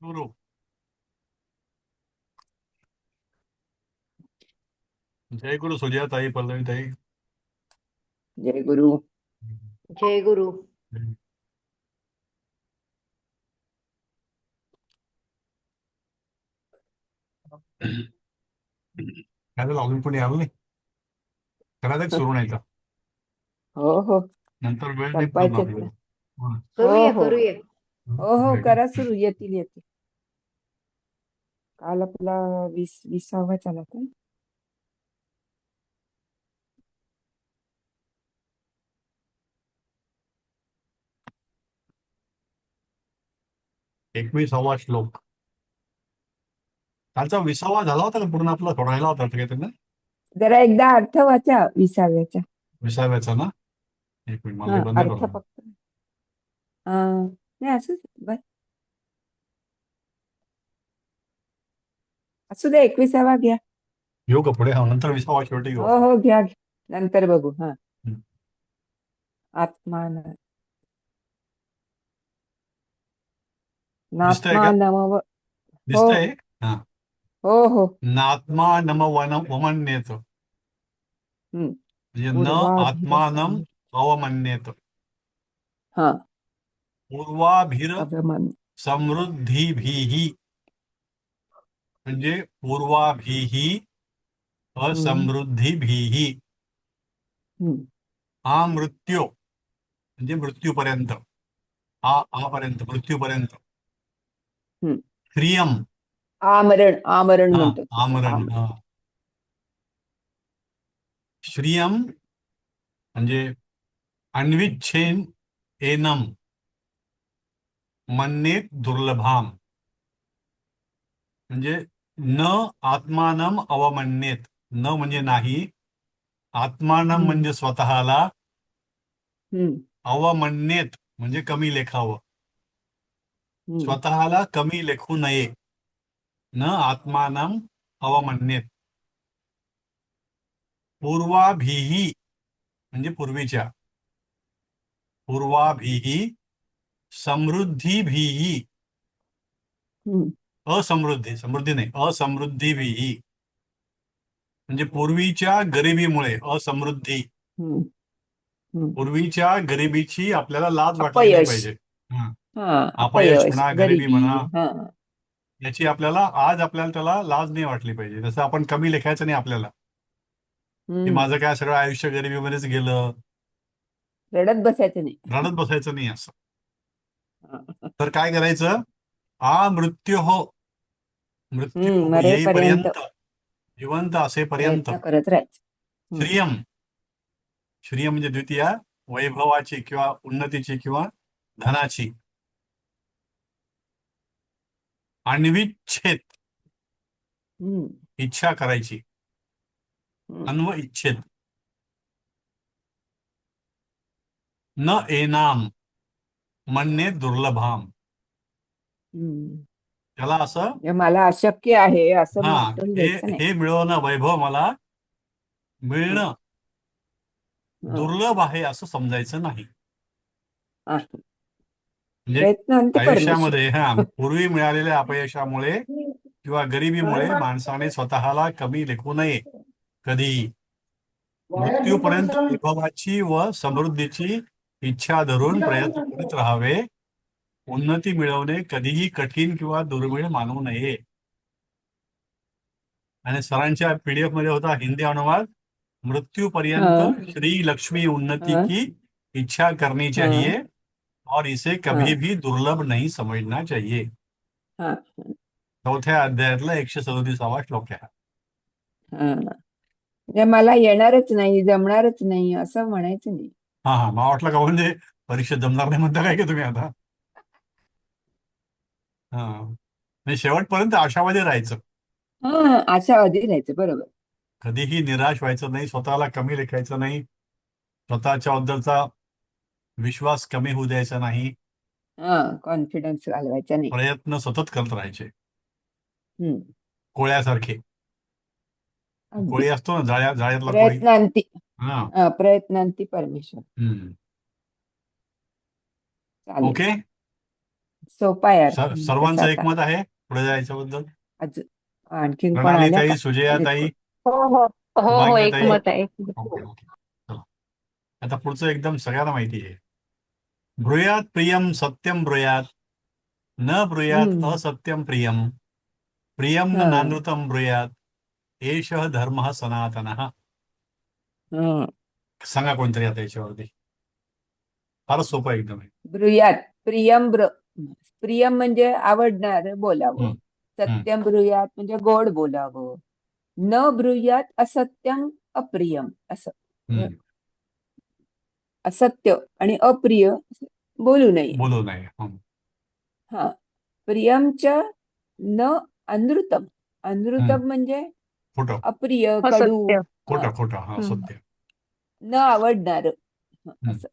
गुरु. जय गुरु सुजाताई, पल्लवी ताई. जय गुरु. जय गुरु. काय झालं, अजून कोणी आलं नाही? करायचं की सुरू नाही तर हो हो नंतर वेळ नाही पुरत संपायचेत आपल्याला. ना. हो ना. हो करूया हो करूया. हो हो करा सुरू. येतील येतील. काल आपला 20वावा झाला का? एकविसावा श्लोक. कालचा 20वा झाला होता का पूर्ण? आपला सोडायला होता काही त्यांना जरा एकदा अर्थ वाचा 20व्याचा. 20व्याचा ना. एक मिनिट, मला हा हे बंद अर्थ करू. फक्त. हा नाही असंच बस. असू दे 21वा घ्या. येऊ का पुढे? हा, नंतर 20वा शेवटी घेऊ. हो हो घ्या घ्या. नंतर बघू. हा हम्म. आत्मान दिसतंय का? नात्मानमव. हो दिसतंय. हा. हो हो. नात्मा नम वमन्येत, म्हणजे न पूर्वाभिर आत्मानम अवमन्येत. हा पूर्वाभिर अभिमान. समृद्धीभिः, म्हणजे पूर्वाभिः असमृद्धीभिः. हम्म. मृत्यू म्हणजे मृत्यूपर्यंत. आपर्यंत, मृत्यूपर्यंत. हम्म. श्रियम. आमरण आमरण हा, म्हणतो तसं. आमरण. आमरण. हा. श्रियम म्हणजे अन्विच्छेन एनम मन्येत दुर्लभाम, म्हणजे न आत्मानम अवमन्येत. न म्हणजे नाही, आत्मानम म्हणजे स्वतःला, हम्म. अवमन्येत म्हणजे कमी लेखावं. हम्म. स्वतःला कमी लेखू नये. न आत्मानम अवमन्येत. पूर्वाभिः म्हणजे पूर्वीच्या. पूर्वाभिः समृद्धीभिः, हम्म. असमृद्धी, समृद्धी नाही, असमृद्धीभिः म्हणजे पूर्वीच्या गरिबीमुळे. असमृद्धी, हम्म. हम्म. पूर्वीच्या गरिबीची आपल्याला लाज वाटली नाही अपयश. पाहिजे. हा. हा अपयश अपयश म्हणा, गरिबी गरिबी. म्हणा, हा याची आपल्याला आपल्याला त्याला लाज नाही वाटली पाहिजे. जसं आपण कमी लेखायचं नाही आपल्याला, की हम्म. माझं काय सगळं आयुष्य गरिबीमध्येच गेलं, रडत बसायचं नाही. रडत बसायचं नाही असं. हा. तर काय करायचं? मृत्यू हो, मृत्यू मरेपर्यंत येईपर्यंत, जिवंत असेपर्यंत प्रयत्न करत राहायचं. श्रियम. श्रिय म्हणजे द्वितीय, वैभवाची किंवा उन्नतीची किंवा धनाची. अन्विच्छेद, हम्म. इच्छा करायची. हम्म. अन्व इच्छेद. न एनाम म्हणणे दुर्लभाम, हम्म. त्याला असं, म्हणजे मला अशक्य आहे असं हा, वाटून हे घ्यायचं नाही. हे मिळवणं, वैभव मला मिळणं हा. दुर्लभ आहे असं समजायचं नाही. हा. म्हणजे प्रयत्न आणि ते परमेश्वर. आयुष्यामध्ये पूर्वी मिळालेल्या अपयशामुळे किंवा गरिबीमुळे माणसाने स्वतःला कमी लेखू नये. कधीही मृत्यूपर्यंत वैभवाची व समृद्धीची इच्छा धरून प्रयत्न करीत राहावे. उन्नती मिळवणे कधीही कठीण किंवा दुर्मिळ मानू नये. आणि सरांच्या PDF मध्ये होता हिंदी अनुवाद, मृत्यूपर्यंत हा. श्री लक्ष्मी उन्नती हा. की इच्छा करनी हा. चाहिए और इसे हा. कभी भी दुर्लभ नहीं समझना चाहिए. हा. चौथ्या अध्यायातला 137वा श्लोक आहे. हा. म्हणजे मला येणारच नाही, जमणारच नाही असं म्हणायचं नाही. हा, मला वाटलं का म्हणजे परीक्षेत जमणार नाही म्हणता काय की तुम्ही आता. हा, म्हणजे शेवटपर्यंत आशावादी राहायचं. हा अशा आधी राहायचं. बरोबर. कधीही निराश व्हायचं नाही, स्वतःला कमी लेखायचं नाही, स्वतःच्या बद्दलचा विश्वास कमी होऊ द्यायचा नाही, हा कॉन्फिडन्स घालवायचा नाही. प्रयत्न सतत करत राहायचे. हम्म. कोळ्यासारखे. अगदी कोळी असतो ना, जाळ्यातला कोळी. प्रयत्नांती हा. प्रयत्नांती परमेश्वर. हम्म. चालेल, ओके. सोपा आहे अर्थ म्हणजे तसा सर्वांचं आता. एकमत आहे पुढे जायच्याबद्दल? अजून आणखीन कोण प्रणाली आल्या का? ताई, सुजया ताई, हो हो हो हो शुभांगी ताई. एकमत आहे एकमत. Okay okay. चला, आता पुढचं एकदम सगळ्यांना माहिती आहे. ब्रूयात प्रियम सत्यम ब्रूयात, न ब्रूयात हम्म. असत्यम प्रियम, प्रियम हा. नानृतम ब्रूयात, एषः धर्मः सनातनः. हा. सांगा कोणतरी आता याच्यावरती. फारच सोपं एकदम आहे. ब्रूयात प्रियम म्हणजे आवडणार बोलावं. हम्म, हम्म, सत्यम ब्रूयात म्हणजे गोड बोलावं. न ब्रूयात असत्यम अप्रियम असं. हम्म. असत्य आणि अप्रिय असं बोलू नये. बोलू नये. हा. प्रियमच न अनृतम. अनृतम म्हणजे खोटं अप्रिय, कडू. असत्य. हा. खोटं खोटं. हा, हम्म. सत्य. न आवडणार हम्म. असं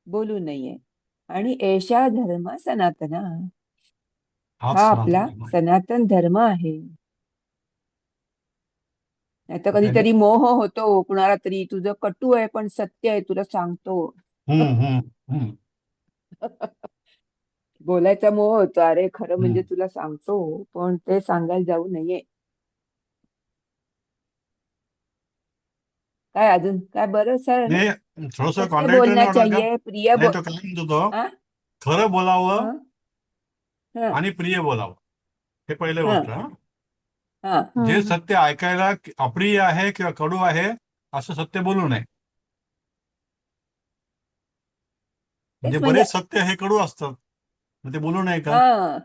बोलू नये. आणि एषा धर्म सनातन, हाच हा सनातन आपला धर्म आहे. सनातन धर्म आहे. नाहीतर त्याने कधीतरी मोह होतो कुणाला तरी, तुझं कटू आहे पण सत्य आहे तुला सांगतो. हम्म, हम्म, हम्म, बोलायचा मोह होतो, अरे खरं म्हणजे हम्म. तुला सांगतो, पण ते सांगायला जाऊ नये. काय अजून काय बरं सर ना. नाही, थोडस सत्य कॉन्ट्रॅक्टर बोलना नाही वाटत का? चाहिए, प्रिय नाही, तो काय म्हणतो तो, हा? खरं बोलावं हा. हा. आणि प्रिय बोलावं, हे पहिली हा. गोष्ट. हा. जे हम्म. सत्य ऐकायला अप्रिय आहे किंवा कडू आहे असं सत्य बोलू नये. म्हणजे तेच म्हणजे बरेच सत्य हे कडू असतात, मग ते बोलू नये का? हा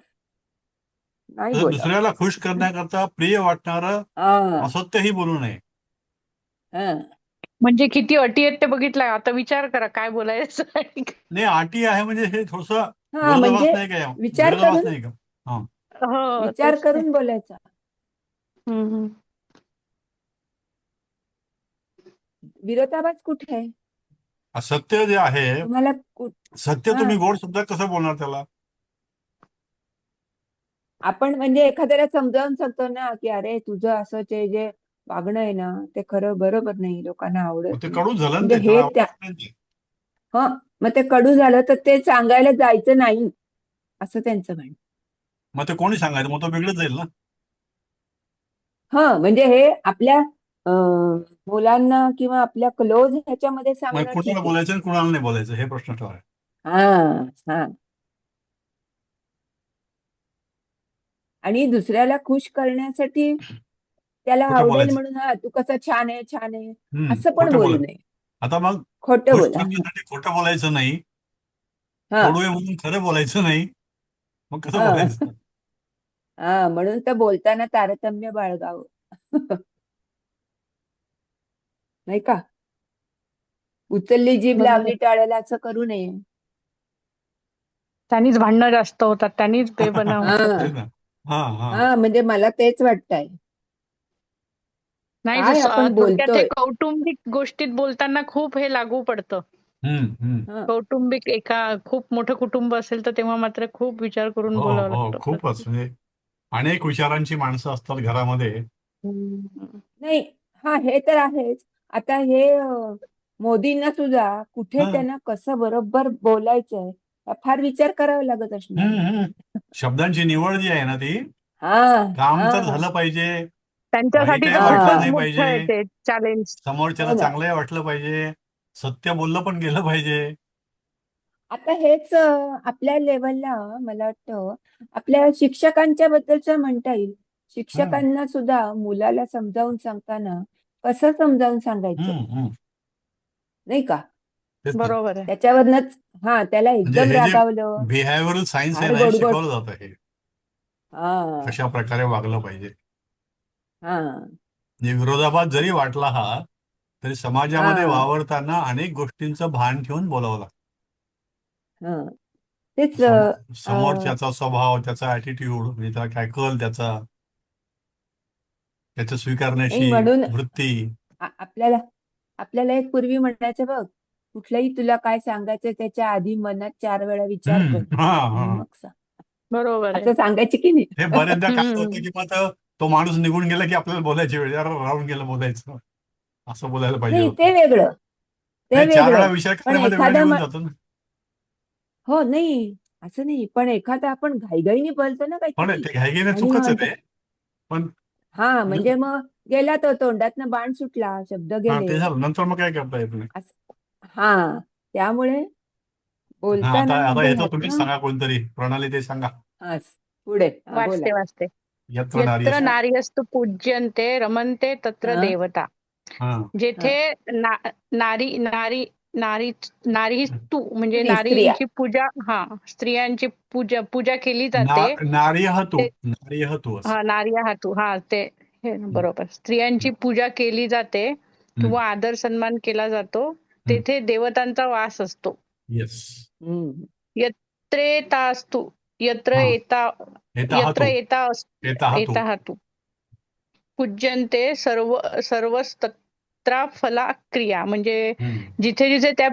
नाही तसं बोलावं. दुसऱ्याला खुश करण्याकरता प्रिय वाटणारं हा. असत्यही बोलू नये. हा. म्हणजे किती अटी आहेत ते बघितलंय. आता विचार करा काय बोलायचं आणि नाही, अटी आहे म्हणजे हे थोडस हा विरोधाभास म्हणजे नाही का? विचार विरोधाभास करून नाही का? हा. हो विचार तेच ते. करून बोलायचा. हम्म. विरोधाभास कुठे आहे सत्य जे आहे, तुम्हाला सत्य हा. तुम्ही गोड शब्दात कसं बोलणार त्याला? आपण म्हणजे एखाद्याला समजावून सांगतो ना की अरे तुझं असं जे वागणं आहे ना ते खरं बरोबर नाही, लोकांना आवडत मग ते नाही. कडू झालं ना, म्हणजे ते त्याला हे त्या आवडत नाही ते. हा. मग ते कडू झालं तर ते सांगायला जायचं नाही असं त्यांचं म्हणणं. मग ते कोणी सांगायचं? मग तो वेगळंच जाईल ना. हा म्हणजे हे आपल्या अं, मुलांना किंवा आपल्या क्लोज ह्याच्यामध्ये मग सांगणं ठीक कुणाला आहे. बोलायचं आणि कुणाला नाही बोलायचं हे प्रश्न ठेवाय. हा. हा. आणि दुसऱ्याला खुश करण्यासाठी त्याला खोटं आवडेल बोलायचं. म्हणून हा तू कसं छान आहे छान आहे असं पण खोटं बोलू बोलायचं. नये. आता मग खोटं खुश बोला. करण्यासाठी खोटं बोलायचं नाही, हा. कडू आहे म्हणून खरं बोलायचं नाही, मग कसं हा. बोलायचं? हा म्हणून तर बोलताना तारतम्य बाळगावं. नाही का? उचलली जीभ बरोबर. लावली टाळ्याला असं करू नये. त्यांनीच भांडणं जास्त होतात, त्यांनीच बेपणा होतात. तेच हा. ना. हा, हा. हा म्हणजे मला तेच वाटतंय. नाही काय आपण थोडक्यात हे बोलतोय. कौटुंबिक गोष्टीत बोलताना खूप हे लागू पडतं. हम्म, हम्म. हा. कौटुंबिक खूप मोठं कुटुंब असेल तर तेव्हा मात्र खूप विचार करून हो बोलावं हो, लागतं खूपच. प्रत्येक. म्हणजे अनेक विचारांची माणसं असतात घरामध्ये. हम्म. नाही. हा हे तर आहेच. आता हे मोदींना सुद्धा कुठे हा. त्यांना कसं बरोबर बोलायचंय हा फार विचार करावा लागत असणार हम्म, आहे. हम्म. शब्दांची निवड जी आहे ना ती, हा. काम तर हा. झालं पाहिजे, त्यांच्यासाठी वाईटही तर वाटलं खूप हा. नाही मोठं आहे पाहिजे, ते चॅलेंज. हो समोरच्याला ना. चांगलंही वाटलं पाहिजे, सत्य बोललं पण गेलं पाहिजे. आता हेच आपल्या लेवलला मला वाटतं आपल्या शिक्षकांच्या बद्दलच म्हणता येईल. हम्म, शिक्षकांना सुद्धा मुलाला समजावून सांगताना कसं समजावून सांगायचं हम्म, हम्म. नाही का? तेच ना. बरोबर आहे. त्याच्यावरनच हा त्याला म्हणजे एकदम हे जे रागावलं बिहेव्हिअरल सायन्स आहे फार ना, हे गोडगोड. शिकवलं जातं. हे हा. कशा प्रकारे वागलं पाहिजे. हा. म्हणजे विरोधाभास जरी वाटला हा, तरी समाजामध्ये हा. वावरताना अनेक गोष्टींचं भान ठेवून बोलावं लागतं. हा. तेच समोरच्याचा स्वभाव, त्याचा ऍटिट्यूड, म्हणजे त्याला काय कल त्याचा, त्याचं नाही स्वीकारण्याची म्हणून वृत्ती. आपल्याला आपल्याला एक पूर्वी म्हणायचं बघ, कुठलंही तुला काय सांगायचं त्याच्या आधी मनात 4 वेळा विचार कर हा, आणि हा. मग सांग. बरोबर आहे. असं सांगायचे की नाही. हे बऱ्याचदा काय होतं हम्म. की मग तो माणूस निघून गेला की आपल्याला बोलायची वेळ, "अरे, राहून गेलं बोलायचं." असं बोलायला पाहिजे नाही, होतं. ते नाही, 4 वेळा वेगळं. विचार पण करण्यामध्ये वेळ एखादा निघून जातो ना. हो, नाही, असं नाही. पण एखादा आपण घाईघाईने बोलतो ना पण काहीतरी, ते घाईघाईने आणि चुकच आहे म्हणतो ते. पण हा, म्हणजे मग गेला तो, तोंडातनं बाण सुटला, शब्द हा, गेले. ते झालं. नंतर मग काय करता येत नाही. असं. हा, त्यामुळे हा, आता बोलताना आता म्हणजे येतो, तुम्हीच ह्यातनं. सांगा कोणतरी. प्रणाली, ते सांगा. हा, पुढे बोला. वाचते. यत्र नारी यत्र असतो. नार्यस्तु पूज्यन्ते रमन्ते तत्र हा, देवता. हा. जेथे हा. नारी नारी नारी नारी तू म्हणजे स्त्रिया. नारींची पूजा, स्त्रियांची पूजा पूजा केली ना, जाते. नार्यः तू, ते नार्यः तू असं. नारी हा तू, ते हे ना, हम्म, बरोबर. स्त्रियांची पूजा केली जाते हम्म, किंवा आदर सन्मान केला जातो. हम्म. तेथे देवतांचा वास असतो. येस. हम्म. यत्रेतास्तु यत्र हा. येता येतः यत्र तू, येता येतः तू. येता तू पूज्यन्ते सर्वस्तत्रा फला क्रिया, म्हणजे हम्म. जिथे जिथे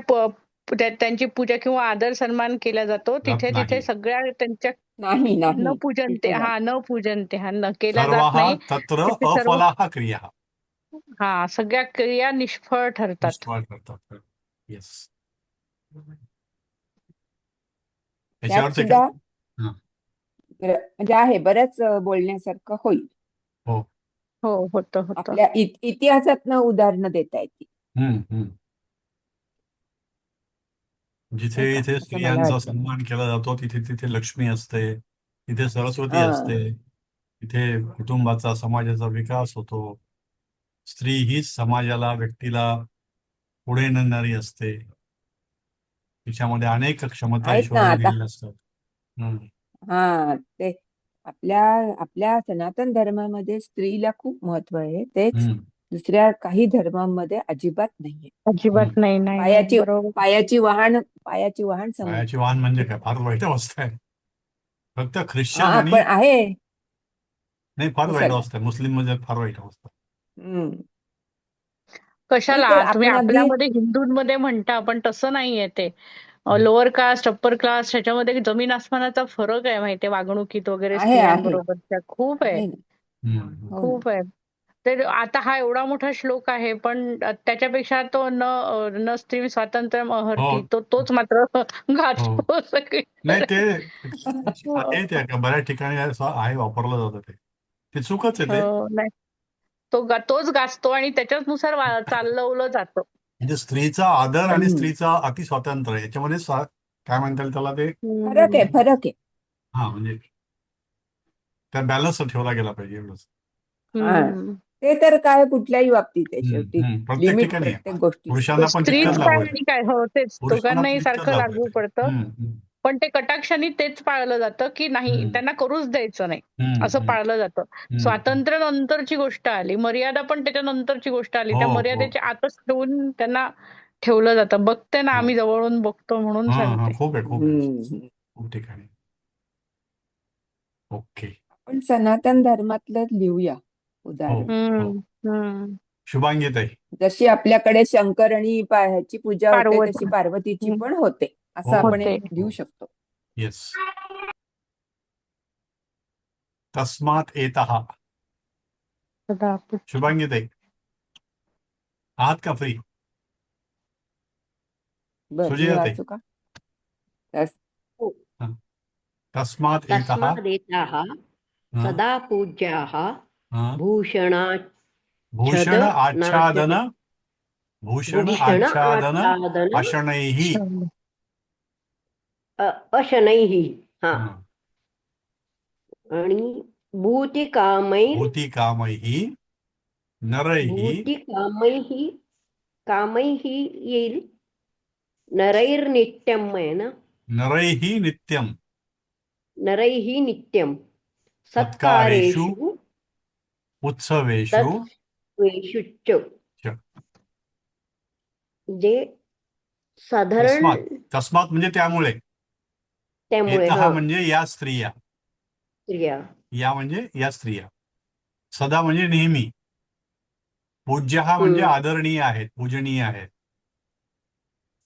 त्यांची पूजा किंवा आदर सन्मान केला जातो, जात तिथे तिथे नाही. सगळ्या त्यांच्या नाही, न नाही, पूजनते, तिथे नाही. न पूजनते, न केला जात सर्वः नाही. तत्र तिथे सर्व अफलाः क्रियाः सगळ्या क्रिया निष्फळ ठरतात. निष्फळ करतात. येस. त्यात याच्यावरती काय? सुद्धा हा. म्हणजे आहे बरंच बोलण्यासारखं होईल. हो. हो, होतं. आपल्या इतिहासातनं उदाहरणं देता येतील. हम्म, हम्म. जिथे नाही का, इथे असं मला स्त्रियांचा वाटतं. सन्मान केला जातो, तिथे तिथे लक्ष्मी असते, तिथे सरस्वती हा, असते, तिथे कुटुंबाचा, समाजाचा विकास होतो. स्त्री हीच समाजाला, व्यक्तीला पुढे नेणारी असते. तिच्यामध्ये अनेक क्षमता आहेत ना ईश्वराने आता. दिलेल्या असतात. हम्म. हा, ते आपल्या आपल्या सनातन धर्मामध्ये स्त्रीला खूप महत्व आहे. तेच हम्म. दुसऱ्या काही धर्मांमध्ये अजिबात नाहीये. अजिबात हम्म. नाही, नाही, नाही. पायाची बरोबर. पायाची वहाण पायाची समजतात वाहन म्हणजे तिथे. काय? फार वाईट अवस्था आहे. फक्त ख्रिश्चन हा, आणि पण आहे. नाही, फार वाईट निसर्ग. अवस्था आहे. मुस्लिम मध्ये फार वाईट अवस्था हम्म. नाही कशाला तर तुम्ही आपण अगदी. आपल्यामध्ये हिंदूंमध्ये म्हणता, पण तसं नाहीये ते. लोअर कास्ट, अप्पर क्लास, ह्याच्यामध्ये जमीन आसमानाचा फरक आहे, माहितीये, वागणुकीत वगैरे आहे स्त्रियांबरोबरच्या खूप आहे. आहे ना. हम्म. हो ना. खूप आहे. तर आता हा एवढा मोठा श्लोक आहे, पण त्याच्यापेक्षा तो न स्त्री स्वातंत्र्य हो, हरती, तोच मात्र हो. गाजतो सगळी. नाही, ते आहे, ते बऱ्याच ठिकाणी असं आहे, वापरलं जातं ते. ते चूकच आहे ते. हो, नाही, तोच गाजतो आणि त्याच्यानुसार चालवलं जातं. म्हणजे स्त्रीचा आदर आणि हम्म. स्त्रीचा अतिस्वातंत्र्य याच्यामध्ये काय म्हणता येईल त्याला, ते फरक आहे, फरक आहे. हा, म्हणजे त्या बॅलन्स ठेवला गेला पाहिजे एवढंच. हा, हम्म. ते तर काय कुठल्याही बाबतीत आहे, हम्म, शेवटी हम्म. प्रत्येक लिमिट ठिकाणी आहे. प्रत्येक गोष्टीची. पुरुषांना पण तितकंच स्त्रीच काय लागू आहे. आणि काय, तेच पुरुषांना पण दोघांनाही तितकंच सारखं लागू आहे लागू ते. पडतं. हम्म, हम्म, पण ते कटाक्षाने तेच पाळलं जातं, की नाही, हम्म, त्यांना करूच द्यायचं नाही, हम्म, असं हम्म, पाळलं जातं. हम्म. स्वातंत्र्य नंतरची गोष्ट आली, मर्यादा पण त्याच्यानंतरची गोष्ट आली. हो, त्या हो, मर्यादेच्या आतच ठेवून त्यांना ठेवलं जातं. बघते ना, हो. आम्ही जवळून बघतो म्हणून हा, हा, सांगते. खूप आहे, खूप आहे. हम्म. खूप ठिकाणी. ओके. पण सनातन धर्मातलं लिहूया हो, उदाहरण. हो. हम्म. हम्म. शुभांगीताई. जशी आपल्याकडे शंकर आणि ह्याची पूजा होते, तशी पार्वती. पार्वतीची हम्म. पण होते, असं हो, आपण एक होते. लिहू हो. शकतो. येस. तस्मात एतः. शुभांगीताई, आहात का फ्री? बर, मी सुजयाताई. वाचू का? तस- हो. हा. तस्मात एतः. तस्मादेताः हा, सदा पूज्याः हा. भूषणाच्छद भूषण आच्छादन, नाशते भूषण भूषण आच्छादन आच्छादन अशनैः. अशनैः. हा, हा. आणि भूतिकामैर् भूतिकामैः नरैः. भूतिकामैः कामैः येईल नरैर्नित्यम आहे ना, नरैः नित्यं नरैः नित्यम सत्कारेषु सत्कारेषु उत्सवेषु तत्वेषु च. च. जे साधारण तस्मात, तस्मात म्हणजे त्यामुळे. त्यामुळे एतः हा, म्हणजे या स्त्रिया. स्त्रिया. या म्हणजे या स्त्रिया. सदा म्हणजे नेहमी. पूज्य हा म्हणजे हम्म. आदरणीय आहेत, पूजनीय आहेत.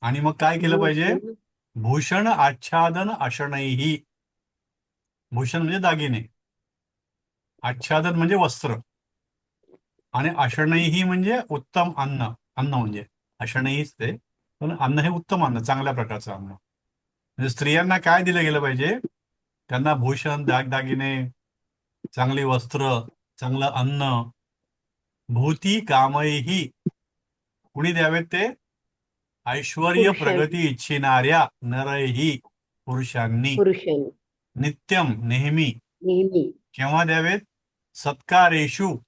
आणि मग काय केलं पाहिजे? भूषण भूषण आच्छादन अशनैः. भूषण म्हणजे दागिने. आच्छादन म्हणजे वस्त्र, आणि अशनैही म्हणजे उत्तम अन्न. अन्न म्हणजे अशनैहीच ते, पण अन्न हे उत्तम अन्न, चांगल्या प्रकारचं अन्न. म्हणजे स्त्रियांना काय दिलं गेलं पाहिजे? त्यांना भूषण, दागदागिने, चांगली वस्त्र, चांगलं अन्न. भूती कामैही, कुणी द्यावेत ते? ऐश्वर्य पुरुषांनी प्रगती इच्छिणाऱ्या नरही, पुरुषांनी. पुरुषांनी नित्यम, नेहमी. नेहमी केव्हा द्यावेत? सत्कारेषु, म्हणजे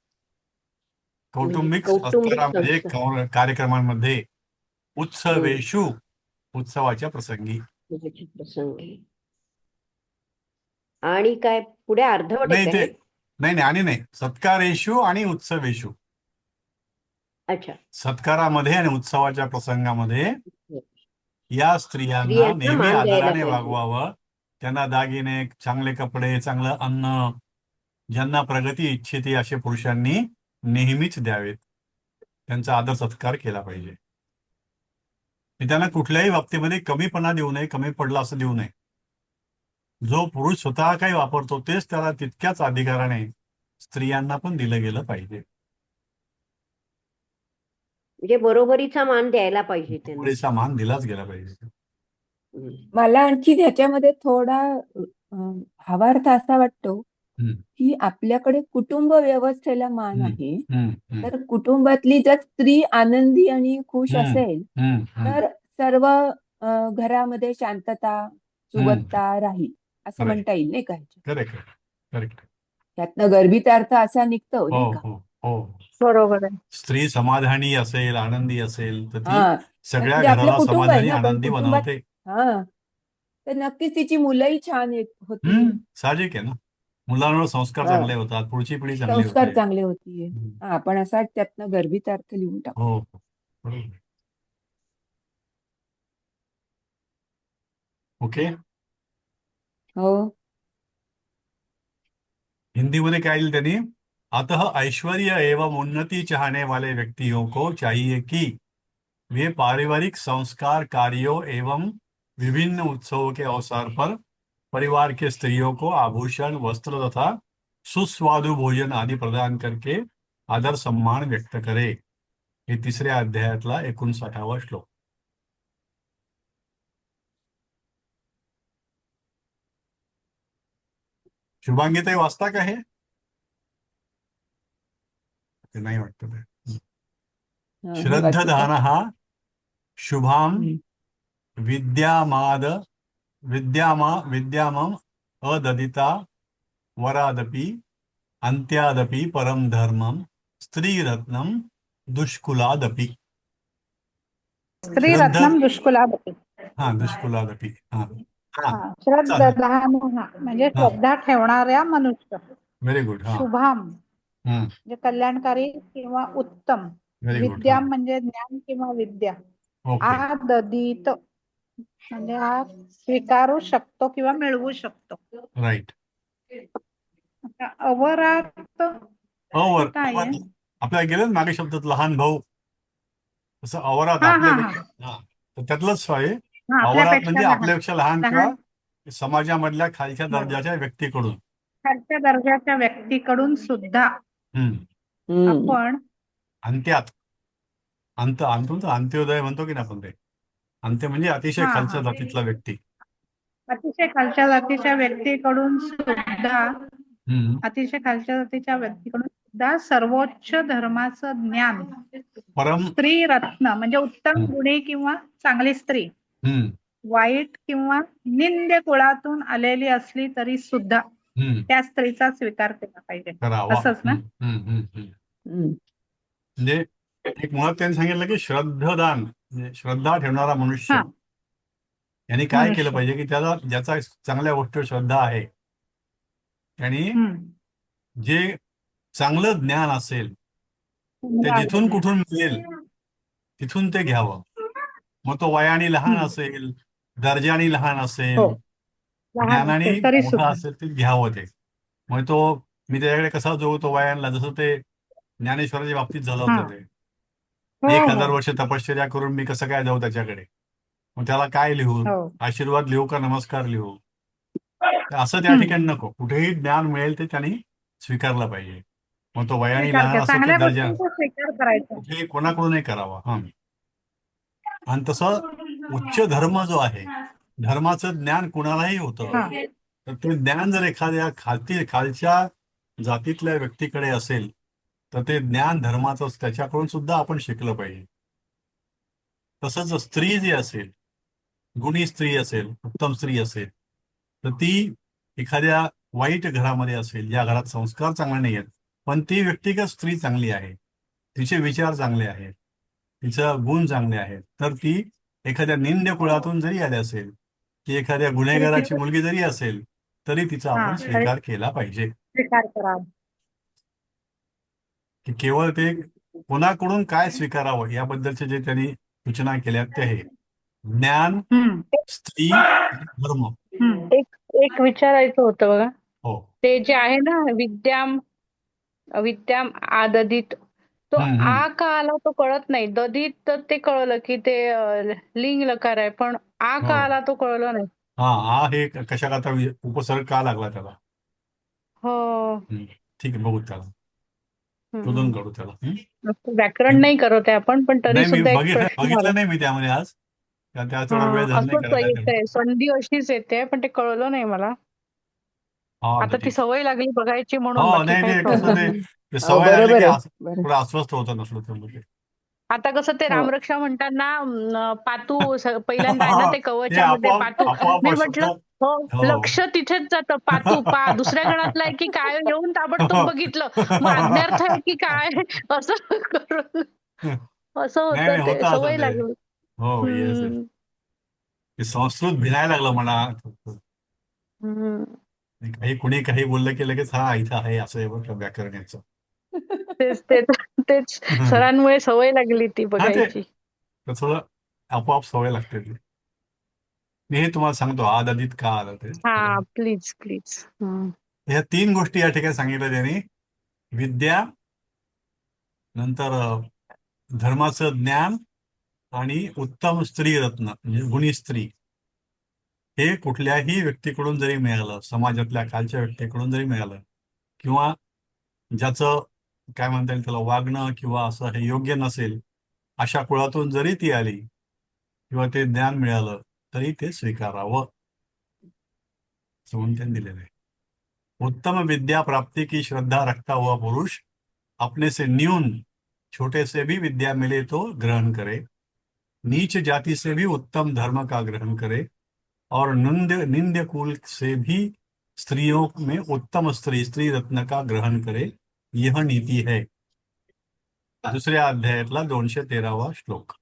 कौटुंबिक कौटुंबिक सत्कारामध्ये, संस्था कार्यक्रमांमध्ये. उत्सवेषु, उत्सवाच्या प्रसंगी. पूजेचे प्रसंगी. आणि काय पुढे अर्धवट नाही आहे ते, काय? नाही आणि नाही, सत्कारेषु आणि उत्सवेषु. अच्छा. सत्कारामध्ये आणि उत्सवाच्या प्रसंगामध्ये या स्त्रियांना स्त्रियांना नेहमी मान द्यायला आदराने पाहिजे. वागवावं. त्यांना दागिने, चांगले कपडे, चांगलं अन्न, ज्यांना प्रगती इच्छिते असे पुरुषांनी नेहमीच द्यावेत. त्यांचा आदर सत्कार केला पाहिजे. त्यांना कुठल्याही बाबतीमध्ये कमीपणा देऊ नये, कमी पडला असं देऊ नये. जो पुरुष स्वतः काही वापरतो तेच त्याला तितक्याच अधिकाराने स्त्रियांना पण दिलं गेलं पाहिजे. म्हणजे बरोबरीचा मान द्यायला पाहिजे त्यांना. पुरेसा मान दिलाच गेला पाहिजे. हम्म. मला आणखी ह्याच्यामध्ये थोडा भावार्थ असा वाटतो हम्म, की आपल्याकडे कुटुंब व्यवस्थेला मान हम्म, आहे. हम्म, हम्म, तर कुटुंबातली जर स्त्री आनंदी आणि खुश हम्म, असेल हम्म, हम्म. तर सर्व घरामध्ये शांतता, सुबत्ता राहील असं Correct. म्हणता येईल नाही का ह्याच्यात? Correct, correct. त्यातनं गर्भित अर्थ असा निघतो हो नाही का? हो हो. बरोबर आहे. स्त्री समाधानी असेल, आनंदी असेल तर ती हा सगळ्या म्हणजे आपलं घराला कुटुंब आहे समाधानी, ना, पण आनंदी कुटुंबात बनवते. हा तर नक्कीच तिची मुलंही छान होतील. साहजिक आहे ना. मुलांवर संस्कार हा, चांगले होतात, पुढची पिढी चांगली संस्कार होते. चांगले होतील. हा, आपण असा त्यातनं गर्भित अर्थ लिहून टाकू. हो हो, बरोबर. ओके. हो. हिंदीमध्ये काय लिहिलं त्यांनी? अतः ऐश्वर्य एवं उन्नति चाहने वाले व्यक्तियों को चाहिए कि वे पारिवारिक संस्कार, कार्यों एवं विभिन्न उत्सवों के अवसर पर परिवार के स्त्रियों को आभूषण, वस्त्र तथा सुस्वादु भोजन आदि प्रदान करके आदर सम्मान व्यक्त करे. हे 3ऱ्या अध्यायातला 59वा श्लोक. शुभांगीताई वाचता का हे? ते नाही वाटतं ते. हा, हे वाचू का? श्रद्धदानः शुभां हम्म. विद्यामम् अददिता वरादपि अंत्यादपि परम धर्मम स्त्रीरत्नम दुष्कुलादपि. श्रद्धा, स्त्रीरत्नम दुष्कुलाभती. दुष्कुलादपि. हा हा, हा, श्रद्धानः म्हणजे हा, श्रद्धा ठेवणाऱ्या मनुष्य. Very good. हा, शुभाम म्हणजे कल्याणकारी किंवा उत्तम. Very good. हा, विद्याम म्हणजे ज्ञान किंवा विद्या. ओके. आददित म्हणजे हा स्वीकारू शकतो किंवा मिळवू शकतो. राईट. आता अवरात हे काय आहे? आपल्याला गेलं मागे शब्दात लहान भाऊ, तसं अवरात हा हा हा आपल्यापेक्षा, हा, तर त्यातलंच आहे. हा, अवरात आपल्यापेक्षा म्हणजे लहान आपल्यापेक्षा लहान किंवा लहान समाजामधल्या खालच्या बरोबर. दर्जाच्या व्यक्तीकडून. खालच्या दर्जाच्या व्यक्तीकडून सुद्धा हम्म. हम्म. आपण अंत्यात, अंत्योदय म्हणतो की ना आपण, ते अंत्य म्हणजे अतिशय हा खालच्या हा जातीतला व्यक्ती. अतिशय खालच्या जातीच्या व्यक्तीकडून सुद्धा हम्म. अतिशय खालच्या जातीच्या व्यक्तीकडून सुद्धा सर्वोच्च धर्माचं ज्ञान. परम. स्त्री रत्न म्हणजे उत्तम गुणी किंवा चांगली स्त्री. हम्म. वाईट किंवा निंद्य कुळातून आलेली असली तरी सुद्धा हम्म. त्या स्त्रीचा स्वीकार केला पाहिजे. करावा. असंच ना? हम्म. म्हणजे एक मुळात त्यांनी सांगितलं की श्रद्धदान म्हणजे श्रद्धा ठेवणारा मनुष्य हा यांनी काय केलं मनुष्य. पाहिजे की त्याला ज्याचा चांगल्या गोष्टीवर श्रद्धा आहे त्यांनी जे चांगलं ज्ञान असेल ते जिथून कुठून मिळेल तिथून ते घ्यावं. मग तो वयाने लहान असेल, दर्जाने लहान असेल, हो. लहान ज्ञानाने असेल तरी मोठा सुद्धा असेल ते घ्यावं ते. मग तो मी त्याच्याकडे कसा जोडतो वयाला, जसं ते ज्ञानेश्वराच्या बाबतीत झालं हा होतं ते. हो 1000 हो वर्ष तपश्चर्या करून मी कसं काय जाऊ त्याच्याकडे, मग त्याला काय लिहू, हो आशीर्वाद लिहू का नमस्कार लिहू. तर असं त्या ठिकाणी नको. कुठेही ज्ञान मिळेल ते त्यांनी स्वीकारला पाहिजे. मग तो वयाने स्वीकार लहान करा. असो की चांगल्या दर्जा गोष्टींचा स्वीकार करायचा. कुठेही कोणाकडूनही करावा. हा. आणि तसं उच्च धर्म जो आहे, धर्माचं ज्ञान कुणालाही होतं. हा. तर ते ज्ञान जर एखाद्या खालच्या जातीतल्या व्यक्तीकडे असेल तर ते ज्ञान धर्माचं त्याच्याकडून सुद्धा आपण शिकलं पाहिजे. तसंच स्त्री जी असेल, गुणी स्त्री असेल, उत्तम स्त्री असेल, तर ती एखाद्या वाईट घरामध्ये असेल, ज्या घरात संस्कार चांगले नाही आहेत, पण ती व्यक्तिगत स्त्री चांगली आहे, तिचे विचार चांगले आहेत, तिचं गुण चांगले आहेत, तर ती एखाद्या निंद्य कुळातून जरी आली असेल, ती एखाद्या तरी गुन्हेगाराची तिचा मुलगी जरी असेल, तरी तिचा हा आपण तरी स्वीकार केला पाहिजे. स्वीकार करावा. की केवळ ते कोणाकडून काय स्वीकारावं याबद्दलचे जे त्यांनी सूचना केल्या ते आहे ज्ञान, हम्म. स्त्री आणि धर्म. हम्म. एक एक विचारायचं होतं बघा. हो. ते जे आहे ना विद्याम विद्याम आददित, तो आ का आला तो कळत नाही. ददित तर ते कळलं की ते लिंग लकार आहे, पण आ का हो. आला तो कळलं नाही. हा हे कशा करता उपसर्ग का लागला त्याला? हो. ठीक आहे, बघू त्याला, शोधून काढू त्याला. व्याकरण नाही करत आहे आपण, पण तरी नाही, मी सुद्धा एक प्रश्न बघितलं आला. नाही मी त्यामध्ये आज. त्या थोडा वेळ झाला नाही असंच करायला त्याला. येतंय, संधी अशीच येते, पण ते कळलं नाही मला. हा आता ती ठीक. सवय लागली बघायची म्हणून, हो, बाकी नाही काही ते कसं प्रॉब्लेम नाही. ते हो, सवय लागली बरोबर की आहे. बरोबर. थोडं अस्वस्थ होतं नसलं तर मग ते. आता कसं ते हो. रामरक्षा म्हणताना पातू पहिल्यांदा आहे ना ते ते कवचामध्ये पातू. आपोआप मी शब्द. म्हटलं हो, हो. लक्ष तिथेच जातं. पातू दुसऱ्या गणातला आहे की काय, येऊन ताबडतोब बघितलं. मग आज्ञार्थ आहे की काय, असं करून असं नाही होतं, नाही ते होतं असं सवय ते. लागली. हो, येस. हम्म. ते संस्कृत भिनायला लागलं म्हणा. हम्म. काही कुणी काही बोललं की लगेच हा इथं आहे असं आहे बरं का व्याकरण याचं. तेच तेच तेच सरांमुळे सवय लागली ती हा ते बघायची. थोडं आपोआप सवय लागते ती. मी हे तुम्हाला सांगतो आदित का आलं ते. हा, प्लीज प्लीज. ह्या 3 गोष्टी या ठिकाणी सांगितल्या त्यांनी. विद्या, नंतर धर्माचं ज्ञान आणि उत्तम स्त्री रत्न म्हणजे गुणी स्त्री. हे कुठल्याही व्यक्तीकडून जरी मिळालं, समाजातल्या खालच्या व्यक्तीकडून जरी मिळालं, किंवा ज्याचं काय म्हणता येईल त्याला वागणं किंवा असं हे योग्य नसेल, अशा कुळातून जरी ती आली किंवा ते ज्ञान मिळालं तरी ते स्वीकारावं असं म्हणून त्यांनी दिलेलं आहे. उत्तम विद्या प्राप्ति की श्रद्धा रखता हुआ पुरुष अपने से न्यून छोटे से भी विद्या मिले तो ग्रहण करे, नीच जाति से भी उत्तम धर्म का ग्रहण करे और निंद्य कुल से भी स्त्रियों में उत्तम स्त्री रत्न का ग्रहण करे, यह नीति है. दुसऱ्या अध्यायातला 213वा श्लोक.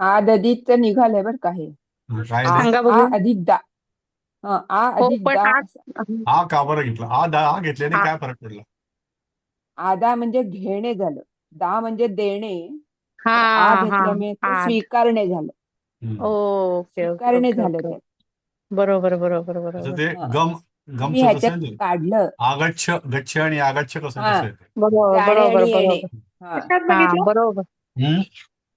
आददित निघालंय बरं का हे. काय आ ते? सांगा आ बघू. अधिक दा. आ हो, अधिक पण दा. हा का बरं घेतला? आ घेतल्याने काय फरक पडला? आदा म्हणजे घेणे झालं, दा म्हणजे देणे, हा तर आ हा घेतल्यामुळे ते हा. स्वीकारणे झालं. ओके ओके स्वीकारणे ओके झालं ओके. ते. बरोबर बरोबर असं बरोबर. ते हा. मी गमचं ह्याच्यात कसं आहे ते? काढलं. गच्छ आणि आगच्छ कसं हा, आहे ते? बरोबर जाणे बरोबर आणि येणे. बरोबर. हा, कशात हा बघितलं? बरोबर.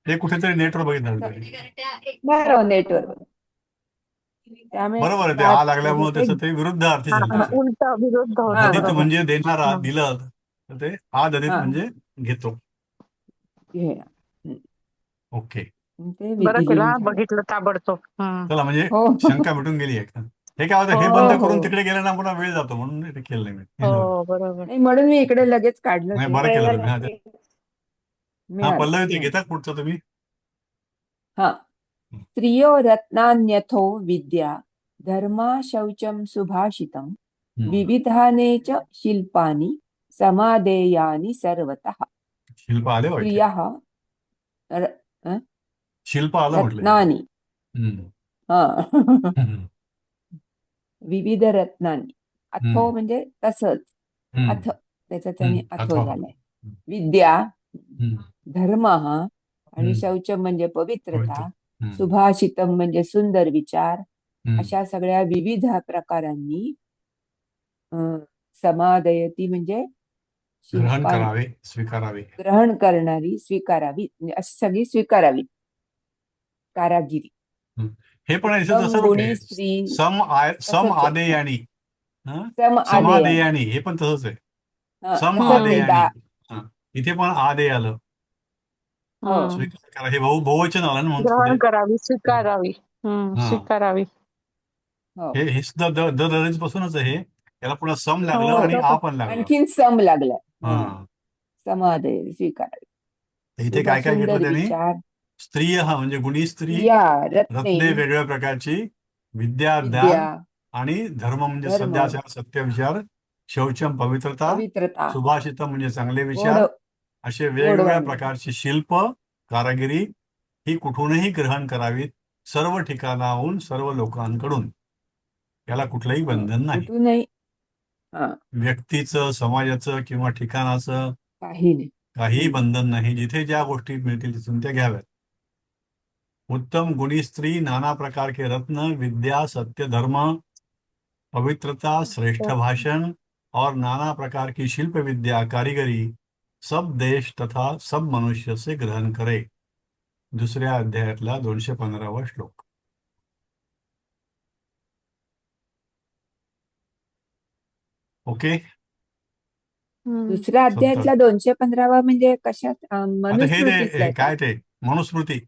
ते कुठेतरी नेटवर बघितलं तर- तरी. हो, बरं. नेटवर. त्यामुळे बरोबर आहे, ते त्यात आ त्याचं लागल्यामुळे ते त्याचं ते विरुद्ध अर्थी हा झालं हा, त्याचं. उलट विरुद्ध होतं, हा दलित बरोबर. म्हणजे देणारा, हा. दिलं, तर ते आदलित हा म्हणजे घेतो. घेणं. हम्म. ओके. ते बरं केलं विधिलिंग हा, झालं. बघितलं ताबडतोब. चला म्हणजे हो शंका मिटून गेली आहे का? हे काय होतं, हे हो बंद हो. करून तिकडे गेलं ना पुन्हा वेळ जातो म्हणून ते केलं नाही मी. हो बरोबर. नाही, म्हणून मी इकडे लगेच काढलं नाही, ते. बरं केलं तुम्ही. हा, मिळालं पल्लवी ते मिळालं. घेता पुढचं तुम्ही. हा. स्त्रियो रत्नान्यथो विद्या धर्मा शौचं सुभाषितं विविधाने च शिल्पानि समादेयानि सर्वतः. शिल्प आले वाटते. स्त्रियः शिल्प आलं म्हटलं. रत्नानि. हम्म. हा. हम्म. विविध रत्नांनी. अथो म्हणजे तसंच. अथ त्याचा त्याने अथो अथो. झालाय. विद्या, हम्म. धर्म आणि शौचम म्हणजे पवित्रता, सुभाषितम म्हणजे सुंदर विचार, अशा सगळ्या विविध प्रकारांनी समादयती म्हणजे ग्रहण शिल्पान करावे, स्वीकारावे. ग्रहण करणारी, स्वीकारावी, म्हणजे अशी सगळी स्वीकारावी कारागिरी. हे पण याचं उत्तम जसं गुणी बघ, स्त्री सम तसंच आहे. आदेयानी हं? सम आदेयानी. समादेयानी, हे पण तसंच आहे. हं, सम तसंच आहे. आदेयानी. हं. इथे पण आदे आलं. हो. स्वीकार करा, हे बहुवचन आलं ना म्हणून ग्रहण पुढे. करावी, स्वीकारावी. हा, स्वीकारावी. हो हे सुद्धा द दरज पासूनच आहे. याला पुन्हा सम लागलं हो आणि आ पण लागलं. आणखीन सम लागलाय. हा, समादेय स्वीकारावी. तर इथे शुभा काय काय घेतलं सुंदर त्यांनी? विचार स्त्रिय हा म्हणजे गुणी स्त्री, या रत्ने रत्ने वेगवेगळ्या प्रकारची, विद्या विद्या ज्ञान आणि धर्म म्हणजे धर्म सदाचार सत्य विचार, शौचम पवित्रता, पवित्रता सुभाषितम म्हणजे चांगले गोड विचार, असे वेगवेगळ्या गोडवाणी. प्रकारची शिल्प कारागिरी ही कुठूनही ग्रहण करावीत, सर्व ठिकाणाहून सर्व लोकांकडून. याला कुठलंही बंधन नाही. कुठूनही हा व्यक्तीचं, समाजाचं किंवा ठिकाणाचं काही नाही. काही बंधन नाही. जिथे ज्या गोष्टी मिळतील तिथून त्या घ्याव्यात. उत्तम गुणी स्त्री, नाना प्रकार के रत्न, विद्या सत्य धर्म पवित्रता श्रेष्ठ भाषण और नाना प्रकार की शिल्प विद्या कारीगरी सब देश तथा सब मनुष्य से ग्रहण करे. दुसऱ्या अध्यायातला 215वा श्लोक. ओके. दुसऱ्या अध्यायातला 215वा म्हणजे कशात? आता मनुस्मृतीतला आहे का? काय ते मनुस्मृती.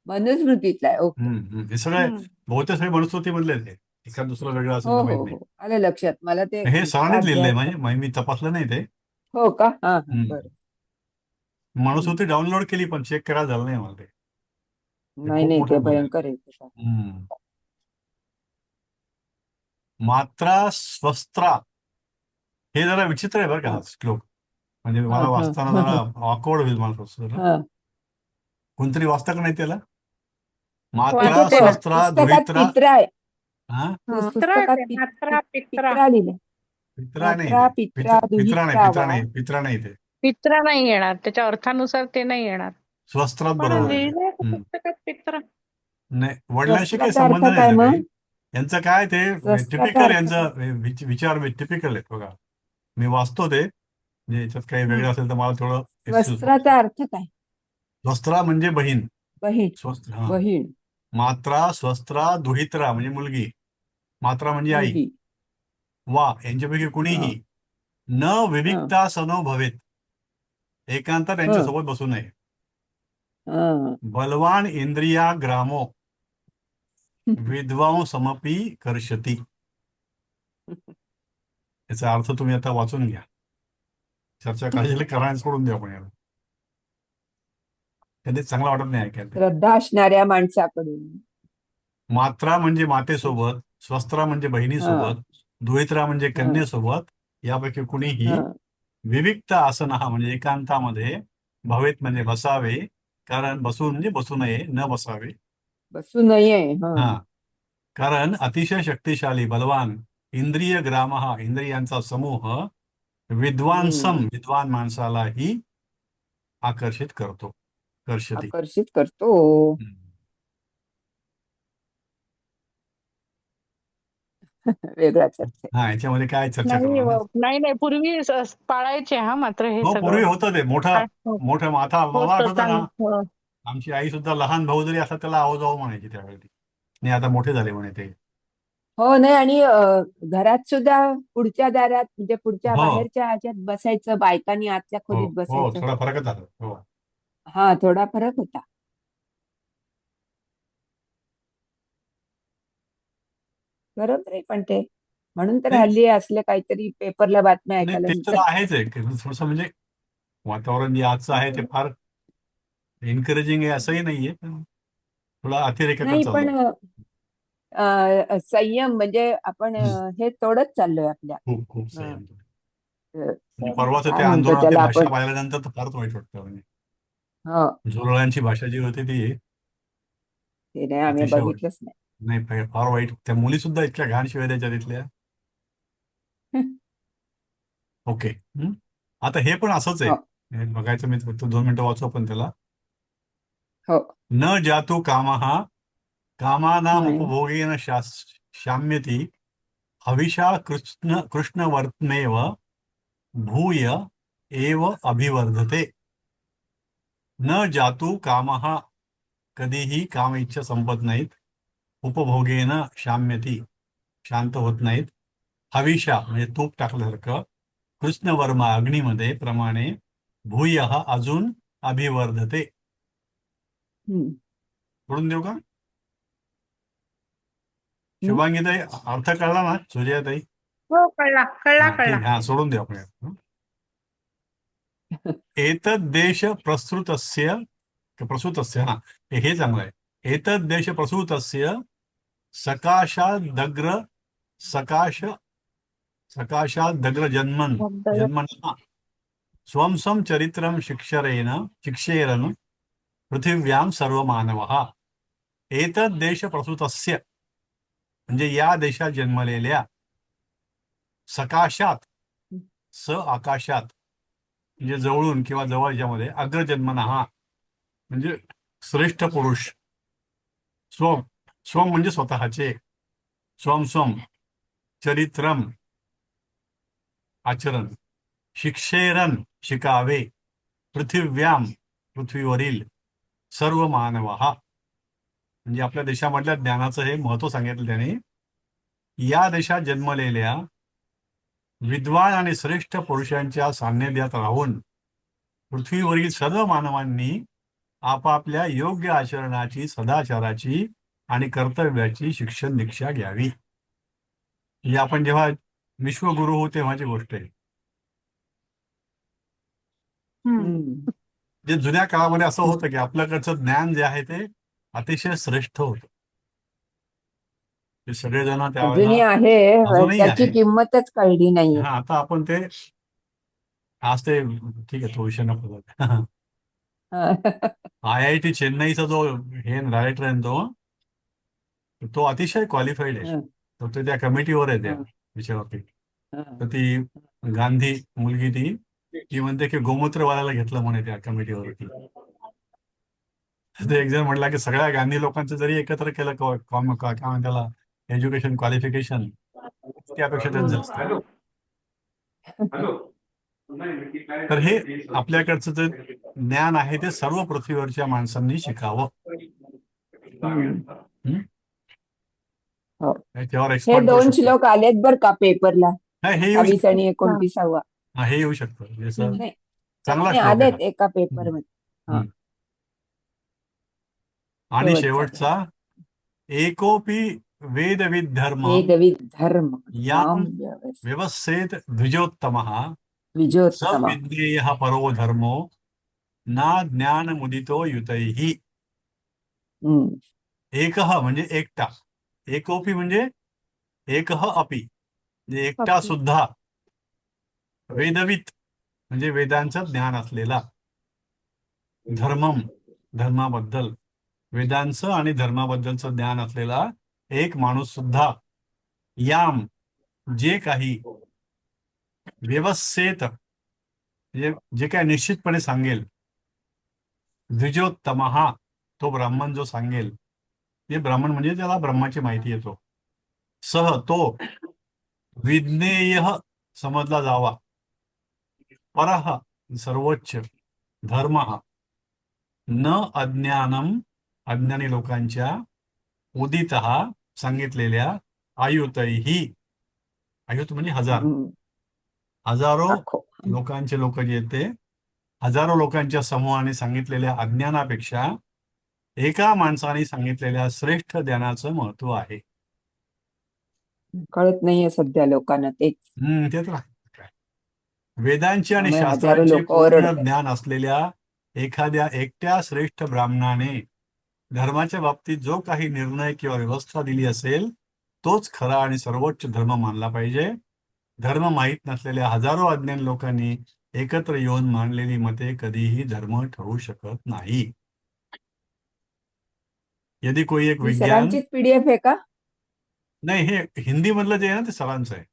मनुस्मृतीतला आहे. ओके. हे सगळे बहुतेक सगळे मनुस्मृती मधले आहेत. एखाद दुसरं वेगळं असेल हो तर हो माहित नाही. हो आलं लक्षात मला ते हे दुसरा सरांनीच लिहिलंय, अध्याय. म्हणजे मी तपासलं नाही ते. हो का? हा हा बरं. मनुस्मृती डाउनलोड केली पण चेक करायला झालं नाही मला ते. नाही खूप नाही ते मोठं बोल आहे. भयंकर आहे तसं. मात्रा स्वस्त्रा, हे जरा विचित्र आहे बरं का हा श्लोक. म्हणजे मला वाचताना जरा ऑकवर्ड होईल मला थोडंसं. हा. कोणतरी वाचतं का नाही त्याला? मात्रा वाचते ना. स्वस्त्रा पुस्तकात दुहित्रा. पित्रा आहे. हा, पुस्तकात मात्रा पित्रा पित्रा लिहिलंय. पित्रा नाही मात्रा ते. पित्रा पित्रा नाही, दुहित्रा पित्रा वा. नाही, पित्रा नाही ते. पित्रा नाही येणार, त्याच्या अर्थानुसार ते नाही येणार. स्वस्त्रात पण बरोबर आहे. लिहिलंय का पुस्तकात पित्रा? नाही, वडिलांशी काही स्वस्त्राचा संबंध अर्थ नाही काय याचा मग? काही. यांचं काय ते स्वस्त्राचा टिपिकल, अर्थ काय? यांचं विचार टिपिकल आहेत बघा. मी वाचतो ते, म्हणजे याच्यात काही वेगळं असेल तर मला थोडं एक्सक्यूज. स्वस्त्राचा अर्थ काय? स्वस्त्रा म्हणजे बहीण. बहीण. स्वस्त्र, हा. बहीण मात्रा स्वस्त्रा दुहित्रा म्हणजे मुलगी. मात्रा म्हणजे आई. मुलगी. वा, यांच्यापैकी कुणीही न विविक्ता सनो भवेत, एकांतात यांच्यासोबत बसू नये. हा. बलवान इंद्रिया ग्रामो विद्वांसमपि कर्षती. याचा अर्थ तुम्ही आता वाचून घ्या. चर्चा काही करायला सोडून द्या आपण याला. कधीच चांगला वाटत नाही ऐकायला. श्रद्धा असणाऱ्या माणसाकडून. मात्रा म्हणजे मातेसोबत, स्वस्त्रा म्हणजे हा बहिणीसोबत, दुहित्रा म्हणजे हा कन्येसोबत, यापैकी कुणीही हा विविक्त आसन हा म्हणजे एकांतामध्ये, भवेत म्हणजे बसावे, कारण बसून म्हणजे बसू नये, न बसावे. बसू नये. हा. हा, कारण अतिशय शक्तिशाली बलवान इंद्रिय ग्राम हा इंद्रियांचा समूह विद्वांसम विद्वान माणसालाही आकर्षित करतो. कर्षती. आकर्षित करतो. वेगळाच अर्थ आहे. हा, याच्यामध्ये काय चर्चा नाही करणार ना? नाही नाही, पूर्वी पाळायचे हा, मात्र हे हो, पूर्वी सगळं होतं ते मोठं मोठं माथा. मला होतं आठवतं ना, चांगलं. आमची आई सुद्धा लहान भाऊ जरी असला त्याला आहो जाऊ म्हणायची त्यावेळी. नाही, आता मोठे झाले म्हणे ते. हो नाही आणि घरात सुद्धा पुढच्या दारात म्हणजे पुढच्या हो बाहेरच्या ह्याच्यात बसायचं, बायकांनी आतल्या हो खोलीत हो, बसायचं. थोडा फरकच आला. हो, हा थोडा फरक होता. बरोबर आहे पण ते म्हणून तर नाही हल्ली असले काहीतरी पेपरला बातम्या नाही, ऐकायला ते तर मिळतात. आहेच आहे. थोडस म्हणजे वातावरण जे आजचं आहे ते फार एनकरेजिंग आहे असंही नाहीये, पण थोडा अतिरेकाकडे नाही पण चाललो. संयम म्हणजे आपण हे तोडत चाललोय आपल्या. खूप खूप अ, संयम. अ, म्हणजे परवाच काय त्या म्हणतो आंदोलनातली त्याला आपण. भाषा पाहिल्यानंतर तर फारच वाईट वाटतं. म्हणजे हो झुरळांची भाषा जी होती ती ते नाही आम्ही अतिशय वाईट. बघितलंच नाही. नाही, फार वाईट. त्या मुली सुद्धा इतक्या घाण शिवाय द्यायच्या तिथल्या. ओके. आता हे पण असंच आहे. हो हे बघायचं, मी फक्त 2 मिनिटं वाचू आपण त्याला. हो न जातु कामः कामानाम नाही. उपभोगेन शाम्यति हविषा कृष्णवर्त्मेव भूय एव अभिवर्धते. न जातु कामः, कधीही काम इच्छा संपत नाहीत. उपभोगेन शाम्यती, शांत होत नाहीत. हविषा म्हणजे तूप टाकल्यासारखं कृष्णवर्मा अग्नीमध्ये प्रमाणे भूयः अजून अभिवर्धते. हम्म. सोडून देऊ का? हम्म. शुभांगीताई, अर्थ कळला ना? सुजयाताई? हो कळला कळला हा कळला ठीक, हा सोडून देऊ आपण. एतद्देश प्रसृतस्य प्रसूतस्य, हा हे चांगलं आहे. एतद्देश प्रसूतस्य सकाशादग्र सकाश सकाशादग्र जन्मनः स्वं स्वं चरित्रं शिक्षेरन् पृथिव्यां सर्वमानवः. एतद्देश प्रसूतस्य म्हणजे या देशात जन्मलेल्या, सकाशात स आकाशात म्हणजे जवळून किंवा जवळच्यामध्ये, अग्रजन्मनः म्हणजे श्रेष्ठ पुरुष, स्वम स्वम म्हणजे स्वतःचे, स्वम स्वम चरित्रम आचरण, शिक्षेरन शिकावे, पृथिव्याम पृथ्वीवरील, सर्व मानवः म्हणजे आपल्या देशामधल्या ज्ञानाचं हे महत्व सांगितलं त्याने. या देशात जन्मलेल्या विद्वान आणि श्रेष्ठ पुरुषांच्या सान्निध्यात राहून पृथ्वीवरील सर्व मानवांनी आपापल्या योग्य आचरणाची, सदाचाराची आणि कर्तव्याची शिक्षण दीक्षा घ्यावी. म्हणजे आपण जेव्हा विश्वगुरु होते तेव्हाची गोष्ट आहे. हम्म. जे जुन्या काळामध्ये असं होतं की आपल्याकडचं ज्ञान जे आहे ते अतिशय श्रेष्ठ होतं. ते सगळेजण अजूनही त्यावेळेला आहे, अजूनही त्याची आहे. किंमतच कळली नाहीये. हा, आता आपण ते आज ते ठीक आहे, तो विषय नको बोलू. IIT चेन्नईचा जो हे डायरेक्टर आहे ना, तो अतिशय क्वालिफाईड आहे. तर ते त्या कमिटीवर आहे त्या विषयावरती. तर ती गांधी मुलगी ती म्हणते की गोमूत्रवाल्याला घेतलं म्हणे त्या कमिटीवरती. तर एक जण म्हटला की सगळ्या गांधी लोकांचं जरी एकत्र केलं काय म्हणतात त्याला, एज्युकेशन क्वालिफिकेशन, त्यापेक्षा त्यांचं असतं. तर हे आपल्याकडचं जे ज्ञान आहे ते सर्व पृथ्वीवरच्या माणसांनी शिकावं. हो. त्याच्यावर हे एक्सपर्ट करू 2 शकतो. श्लोक आलेत बर का पेपरला, हे येऊ 22 आणि शकतं. 29. हा, हे येऊ शकतं. म्हणजे असं नाही चांगला नाही, श्लोक आहे आलेत हा. एका पेपर मध्ये. हम्म. आणि शेवटचा शेवटचा, एकोपी वेदविद धर्म वेदविद धर्म याम याम व्यवस्थित व्यवसेत द्विजोत्तमः स द्विजोत्तम. विज्ञेयः परो धर्मो ना ज्ञान मुदितो युतैहि. हम्म. एकः म्हणजे एकटा, एकोपी म्हणजे एकः अपि म्हणजे एकटा सुद्धा, वेदवित म्हणजे वेदांचं ज्ञान असलेला, धर्मम धर्माबद्दल, वेदांचं आणि धर्माबद्दलचं ज्ञान असलेला एक माणूस सुद्धा, याम जे काही, व्यवसेत म्हणजे जे काय निश्चितपणे सांगेल, द्विजोत्तमः तो ब्राह्मण जो सांगेल, ते ब्राह्मण म्हणजे त्याला ब्रह्माची माहिती येतो, सह तो, विज्ञेय समजला जावा, परः सर्वोच्च, धर्म न अज्ञानम अज्ञानी लोकांच्या, उदित सांगितलेल्या, आयुतही आयुत म्हणजे हजार, हजारो लाखो. लोक जे येते, हजारो लोकांच्या समूहाने सांगितलेल्या अज्ञानापेक्षा एका माणसाने सांगितलेल्या श्रेष्ठ ज्ञानाचं महत्व आहे. कळत नाहीये सध्या लोकांना तेच, ते तर आहे. वेदांची आणि त्यामुळे हजारो शास्त्रांचे लोक पूर्ण ओरडतात. ज्ञान असलेल्या एखाद्या एकट्या श्रेष्ठ ब्राह्मणाने धर्माच्या बाबतीत जो काही निर्णय किंवा व्यवस्था दिली असेल, तोच खरा आणि सर्वोच्च धर्म मानला पाहिजे. धर्म माहीत नसलेल्या हजारो अज्ञानी लोकांनी एकत्र येऊन मांडलेली मते कधीही धर्म ठरू शकत नाही. यदि कोई एक ही विज्ञान, सरांचीच PDF आहे का? नाही, हे हिंदी मधलं जे आहे ना ते सरांचं आहे.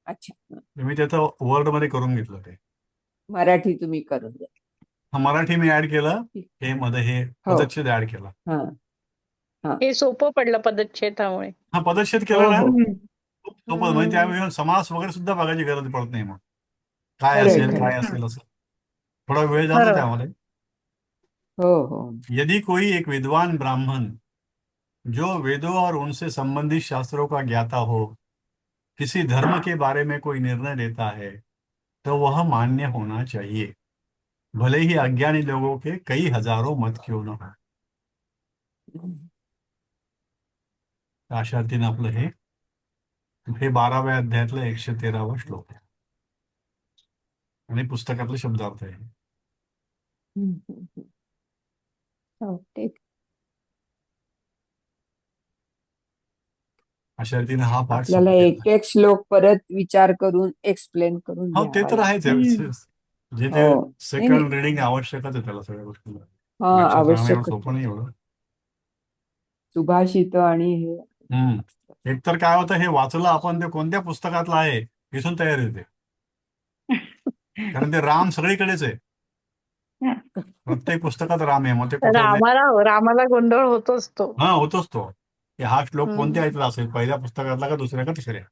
अच्छा, मी त्याचं वर्ड मध्ये करून घेतलं ते. मराठी तुम्ही करून द्या. हा, मराठी मी ऍड केलं, हे मध्ये हे हो. पदच्छेद ऍड केला. हा हे सोपं पडलं पदच्छेदामुळे. हा, पदच्छेद हो केला ना, हो खूप सोपं. म्हणजे त्यावेळी समास वगैरे सुद्धा बघायची गरज पडत नाही. मग काय खरंय असेल, खरंय. काय असेल असं थोडा वेळ जातो बरोबर. त्यामध्ये. हो हो. यदि कोई एक विद्वान ब्राह्मण जो वेदों और उनसे संबंधित शास्त्रों का ज्ञाता हो, किसी धर्म के बारे में कोई निर्णय लेता है तो वह मान्य होना चाहिए, भले ही अज्ञानी लोगों के कई हजारों मत क्यों न हो. अशा अर्थीनं आपलं हे 12व्या अध्यायातलं 113वा श्लोक आहे आणि पुस्तकातले शब्दार्थ आहे. हो, ठीक. अशा रीतीने हा पाठ आपल्याला संपलेला एक आहे. एक श्लोक परत विचार करून एक्सप्लेन करून हो, ते घ्यावा तर आहेच लागतो. आहे. जे ते हो, नाही नाही, सेकंड रिडिंग आवश्यकच आहे त्याला सगळ्या गोष्टी हा लक्षात राहणं एवढं आवश्यकच सोपं आहे. नाही एवढं. सुभाषित आणि हे एक तर काय होतं, हे वाचलं आपण ते कोणत्या पुस्तकातलं आहे इथून तयारी होते, कारण ते राम सगळीकडेच आहे. प्रत्येक पुस्तकात राम आहे. मग ते कुठं रामाला गोंधळ होतोच तो. हा होतोच तो, की हा श्लोक कोणत्या हम्म. ह्यातला असेल, पहिल्या पुस्तकातला का दुसऱ्या का तिसऱ्या,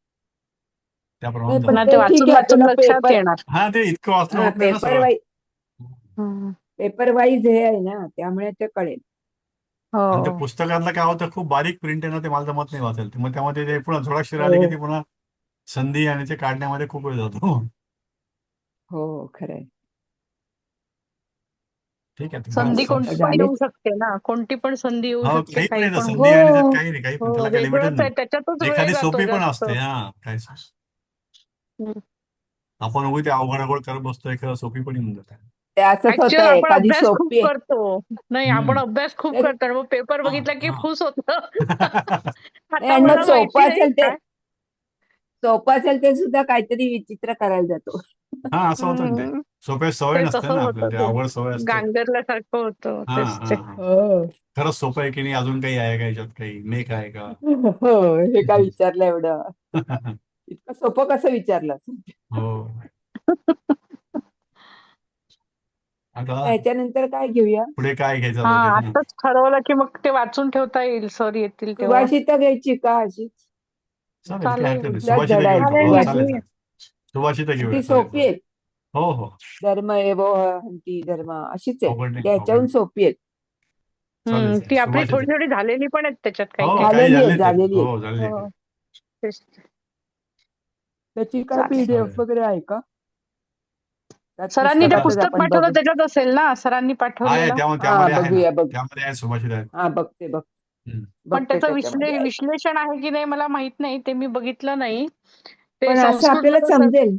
त्याप्रमाणे नाही पण ना जातं. ते ते ठीक वाचून आहे, वाचून आपल्याला लक्षात पेपर येणार. हा, ते इतकं वाचणं होत नाही ना पेपर सरळ. वाईज हम्म. पेपर वाईज हे आहे ना, त्यामुळे ते कळेल. आणि त्या हो. पुस्तकातलं काय होतं, खूप बारीक प्रिंट आहे ना, ते मला जमत नाही वाचायला. मग त्यामध्ये ते पुन्हा जोडाक्षर आले की हो ते पुन्हा संधी आणि ते काढण्यामध्ये खूप वेळ जातो. हो, खरंय. ठीक आहे, तुम्हाला संधी चालेल, आता कोणती पण झालेच. येऊ शकते ना, कोणती पण संधी येऊ हो, शकते, काही पण काही येतं पण होऊ संधी, आणि त्यात हो काही नाही, काही पण हो, त्याला काही लिमिटच वेगळंच आहे, नाही. त्याच्यातच वेळ एखादी जातो सोपी पण जास्त. असते. हा, काय हम्म. आपण उगी ते अवघड करत बसतो, एखादं सोपी पण येऊन जाते. ते असंच ऍक्च्युअल होतं, आपण एखादी अभ्यास खूप सोपी आहे. करतो. नाही, आपण अभ्यास खूप तरी करतो आणि मग पेपर हा, बघितला की हा. फुस होतं. नाही, आता आणि मग मला माहिती नाही काय. सोपं असेल ते सुद्धा काहीतरी विचित्र करायला जातो. हा, असं होतं ना ते. हम्म. सोप्या सवय ते नसते तसं ना होतं, आपल्याला, ते ते अवघड सवय असते. गांगरल्यासारखं होतं हा तेच हा ते. हा. हो खरंच सोपं आहे की नाही, अजून काही आहे का याच्यात, काही मेक आहे का? हो, हे काय विचारलं एवढं, इतकं सोपं कसं विचारलं. हो. आता याच्यानंतर काय घेऊया? पुढे काय घ्यायचं हा, आता ते? आताच ठरवलं की मग ते वाचून ठेवता येईल, सर येतील तेव्हा. सुभाषित घ्यायची का अशीच? चालेल, काय हरकत चालेल. नाही. त्यात सुभाषित धडा घेऊया. आहेत चालेल हो, ना, चालेल सुभाषित. घेऊया. चालेल. सुभाषित घेऊया, ती चालेल सोपी चालेल. आहेत. हो हो, धर्म एवो हंती धर्म अशीच आहे, अवघड नाही, त्याच्याहून अवघड सोपी आहेत. चालेल चालेल. ती आपली सुभाषित. थोडी थोडी झालेली पण आहेत त्याच्यात काही हो, काही. काही झालेली आहे, झाले ते. झालेली आहे. हो, झाले ते. हो, तेच. त्याची काय चालेल. PDF चालेल. वगैरे आहे का? त्यात सरांनी ते पुस्तकातच पुस्तक आपण पाठवलं बघू. त्याच्यात असेल ना, सरांनी आहे पाठवलेलं. त्यामध्ये आहे ना, बघूया बघ. त्यामध्ये आहे, सुभाषित आहे. हा, बघते हम्म. पण बघते त्याचं त्याच्यामध्ये आहे. विश्लेषण आहे की नाही मला माहित नाही, ते मी बघितलं नाही. ते पण असं संस्कृत आपल्याला मध्ये समजेल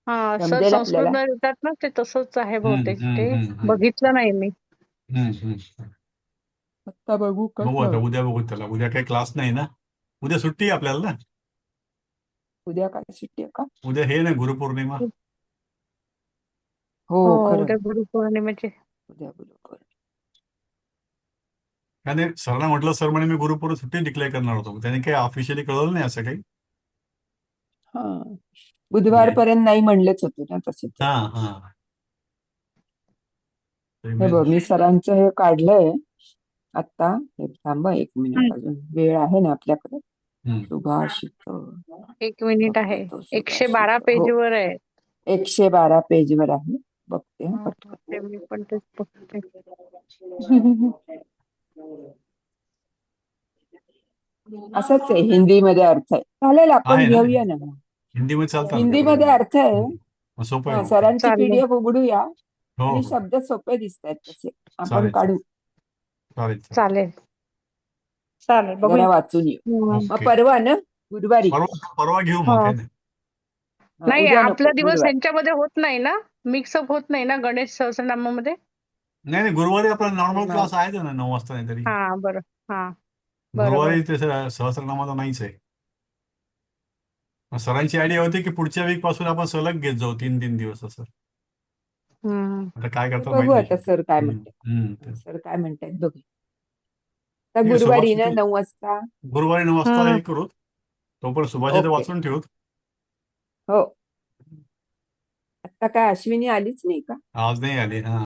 सर समजेल संस्कृत आपल्याला. मध्ये देतात ना, ते तसंच आहे हम्म, बहुतेक. हम्म, ते हम्म, हम्म. बघितलं नाही मी. आता बघू बघू आता, कसं. उद्या बघू त्याला. उद्या काही क्लास नाही ना, उद्या सुट्टी आहे आपल्याला ना. उद्या काय सुट्टी आहे का? उद्या हे ना, गुरुपौर्णिमा. हो, हो, खरं उद्या गुरुपौर्णिमेचे. उद्या बरोबर. त्याने सरला म्हटलं, सर म्हणे मी गुरुपौर्णिमा सुट्टी डिक्लेअर करणार होतो. त्याने काही ऑफिशियली कळवलं नाही असं काही. हा, बुधवारपर्यंत नाही म्हणलेच होते ना तसे ते. हा हा. हे बघ, मी सरांचं हे काढलंय आता. हे थांबा 1 मिनिट, अजून वेळ आहे ना आपल्याकडे. सुभाषित 1 मिनिट आहे. बघते तो 112 सुभाषित. हो, पेजवर आहे. 112 पेजवर आहे. बघते हा पटकन. ते मी पण तेच बघते. असंच आहे, हिंदीमध्ये अर्थ आहे. चालेल, आपण आहे ना, घेऊया ना. हिंदीमध्ये चालतं ना ते हिंदीमध्ये बरोबर. अर्थ आहे. मग सोपं आहे हा, मग काय. सरांची चालेल. PDF उघडूया हो आणि हो, शब्द सोपे दिसत आहेत तसे आपण चालेल काढू, चालेल चालेल. चालेल. चालेल, जरा बघूया. वाचून येऊ. मग ओके. परवा ना, गुरुवारी. परवा घेऊ मग, हो. काय नाही. नाही, उद्या आपला नको, दिवस गुरुवारी. ह्यांच्यामध्ये होत नाही ना, मिक्सअप होत नाही ना गणेश सहस्रनामामध्ये. नाही नाही, गुरुवारी आपला नॉर्मल नाही. क्लास आहे ना 9 वाजता, नाहीतरी हा, बरं. हा, बरोबर. गुरुवारी ते सहस्रनामाचा नाहीच आहे. मग सरांची आयडिया होती की पुढच्या वीक पासून आपण सलग घेत जाऊ 3-3 दिवस असं. हम्म. आता काय करतात बघू माहित नाही आता शेवटी. सर काय म्हणतात. ते. सर काय म्हणतात बघू. तर ठीक आहे, गुरुवारी ना सुभाषित 9 वाजता. गुरुवारी 9 वाजता हम्म. हे करू. तोपर्यंत सुभाषित ओके. वाचून ठेवूत. हो, आता काय अश्विनी आलीच नाही का? आज नाही आली. हा.